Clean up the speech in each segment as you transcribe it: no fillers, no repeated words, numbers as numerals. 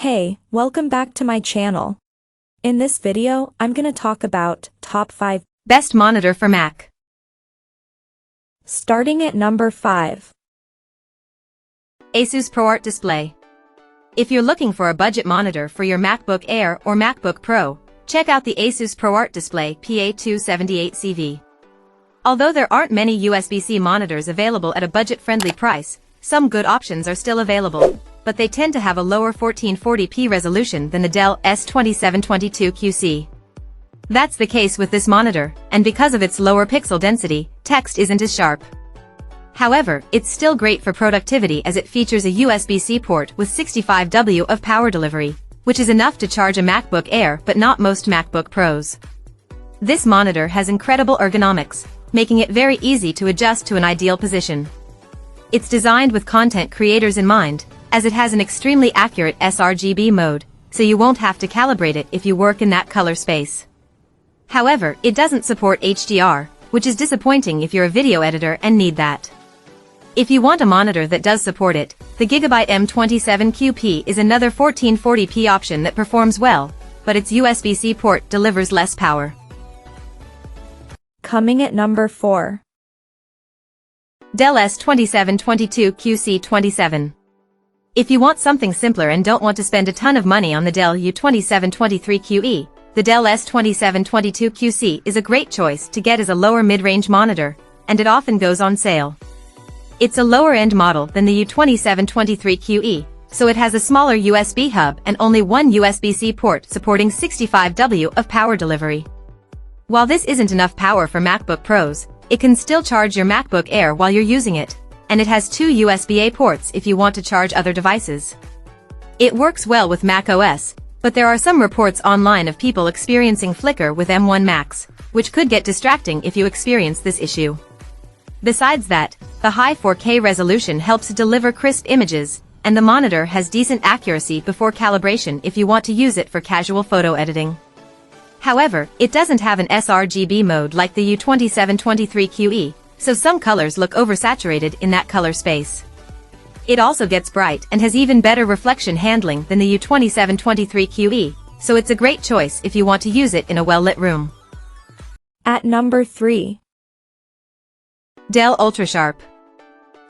Hey, welcome back to my channel. In this video, I'm gonna talk about top 5 best monitor for Mac. Starting at number 5. ASUS ProArt display. If you're looking for a budget monitor for your MacBook Air or MacBook Pro, check out the ASUS ProArt display PA278CV. Although there aren't many USB-C monitors available at a budget-friendly price, some good options are still available, but they tend to have a lower 1440p resolution than the Dell S2722QC. That's the case with this monitor, and because of its lower pixel density, text isn't as sharp. However, it's still great for productivity as it features a USB-C port with 65W of power delivery, which is enough to charge a MacBook Air but not most MacBook Pros. This monitor has incredible ergonomics, making it very easy to adjust to an ideal position. It's designed with content creators in mind, as it has an extremely accurate sRGB mode, so you won't have to calibrate it if you work in that color space. However, it doesn't support HDR, which is disappointing if you're a video editor and need that. If you want a monitor that does support it, the Gigabyte M27QP is another 1440p option that performs well, but its USB-C port delivers less power. Coming at number 4. Dell S2722QC27. If you want something simpler and don't want to spend a ton of money on the Dell U2723QE, the Dell S2722QC is a great choice to get as a lower mid-range monitor, and it often goes on sale. It's a lower-end model than the U2723QE, so it has a smaller USB hub and only one USB-C port supporting 65W of power delivery. While this isn't enough power for MacBook Pros, it can still charge your MacBook Air while you're using it, and it has two USB-A ports if you want to charge other devices. It works well with macOS, but there are some reports online of people experiencing flicker with M1 Macs, which could get distracting if you experience this issue. Besides that, the high 4K resolution helps deliver crisp images, and the monitor has decent accuracy before calibration if you want to use it for casual photo editing. However, it doesn't have an sRGB mode like the U2723QE, so some colors look oversaturated in that color space. It also gets bright and has even better reflection handling than the U2723QE, so it's a great choice if you want to use it in a well-lit room. At number 3. Dell UltraSharp.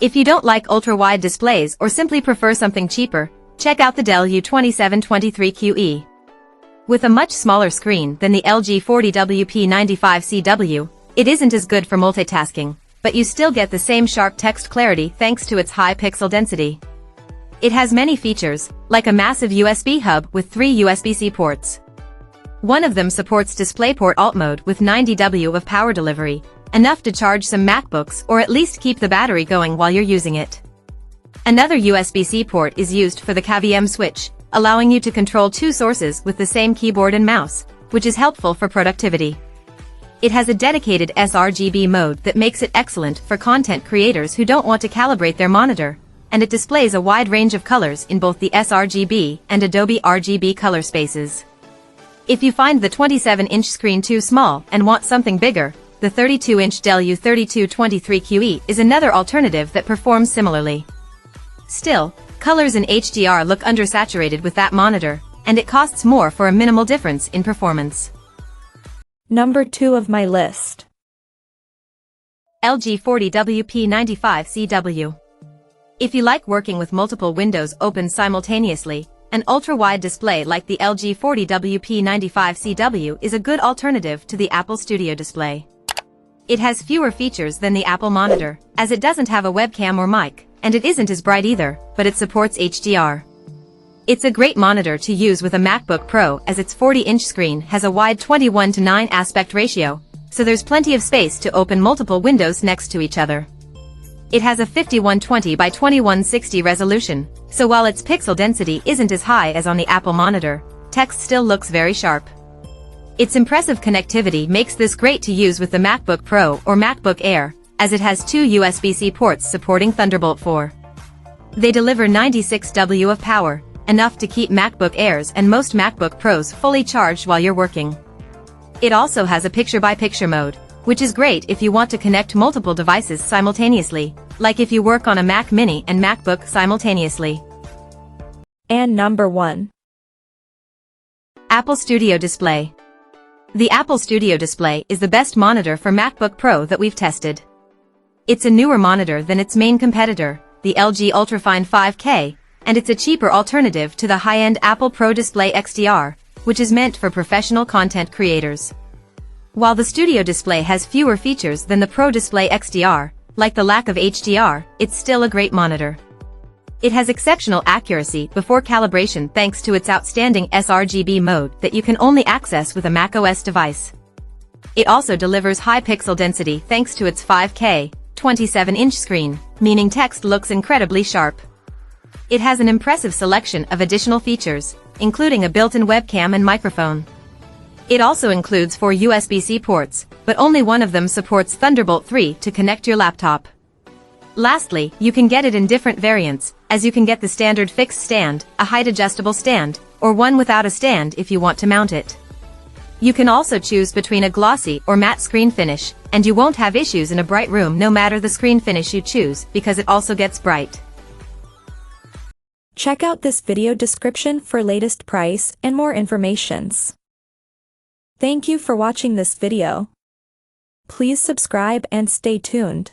If you don't like ultra-wide displays or simply prefer something cheaper, check out the Dell U2723QE. With a much smaller screen than the LG 40WP95CW, it isn't as good for multitasking, but you still get the same sharp text clarity thanks to its high pixel density. It has many features, like a massive USB hub with 3 USB-C ports. One of them supports DisplayPort Alt mode with 90W of power delivery, enough to charge some MacBooks or at least keep the battery going while you're using it. Another USB-C port is used for the KVM switch, allowing you to control 2 sources with the same keyboard and mouse, which is helpful for productivity. It has a dedicated sRGB mode that makes it excellent for content creators who don't want to calibrate their monitor, and it displays a wide range of colors in both the sRGB and Adobe RGB color spaces. If you find the 27-inch screen too small and want something bigger, the 32-inch Dell U3223QE is another alternative that performs similarly. Still, colors in HDR look undersaturated with that monitor, and it costs more for a minimal difference in performance. Number 2 of my list. LG 40WP95CW. If you like working with multiple windows open simultaneously, an ultra-wide display like the LG 40WP95CW is a good alternative to the Apple Studio display. It has fewer features than the Apple monitor, as it doesn't have a webcam or mic, and it isn't as bright either, but it supports HDR. It's a great monitor to use with a MacBook Pro as its 40-inch screen has a wide 21:9 aspect ratio, so there's plenty of space to open multiple windows next to each other. It has a 5120 by 2160 resolution, so while its pixel density isn't as high as on the Apple monitor, text still looks very sharp. Its impressive connectivity makes this great to use with the MacBook Pro or MacBook Air, as it has 2 USB-C ports supporting Thunderbolt 4. They deliver 96W of power, enough to keep MacBook Airs and most MacBook Pros fully charged while you're working. It also has a picture-by-picture mode, which is great if you want to connect multiple devices simultaneously, like if you work on a Mac Mini and MacBook simultaneously. And number 1. Apple Studio Display. The Apple Studio Display is the best monitor for MacBook Pro that we've tested. It's a newer monitor than its main competitor, the LG Ultrafine 5K, and it's a cheaper alternative to the high-end Apple Pro Display XDR, which is meant for professional content creators. While the Studio Display has fewer features than the Pro Display XDR, like the lack of HDR, it's still a great monitor. It has exceptional accuracy before calibration thanks to its outstanding sRGB mode that you can only access with a macOS device. It also delivers high pixel density thanks to its 5K, 27-inch screen, meaning text looks incredibly sharp. It has an impressive selection of additional features, including a built-in webcam and microphone. It also includes 4 USB-C ports, but only one of them supports Thunderbolt 3 to connect your laptop. Lastly, you can get it in different variants, as you can get the standard fixed stand, a height-adjustable stand, or one without a stand if you want to mount it. You can also choose between a glossy or matte screen finish, and you won't have issues in a bright room no matter the screen finish you choose because it also gets bright. Check out this video description for latest price and more informations. Thank you for watching this video. Please subscribe and stay tuned.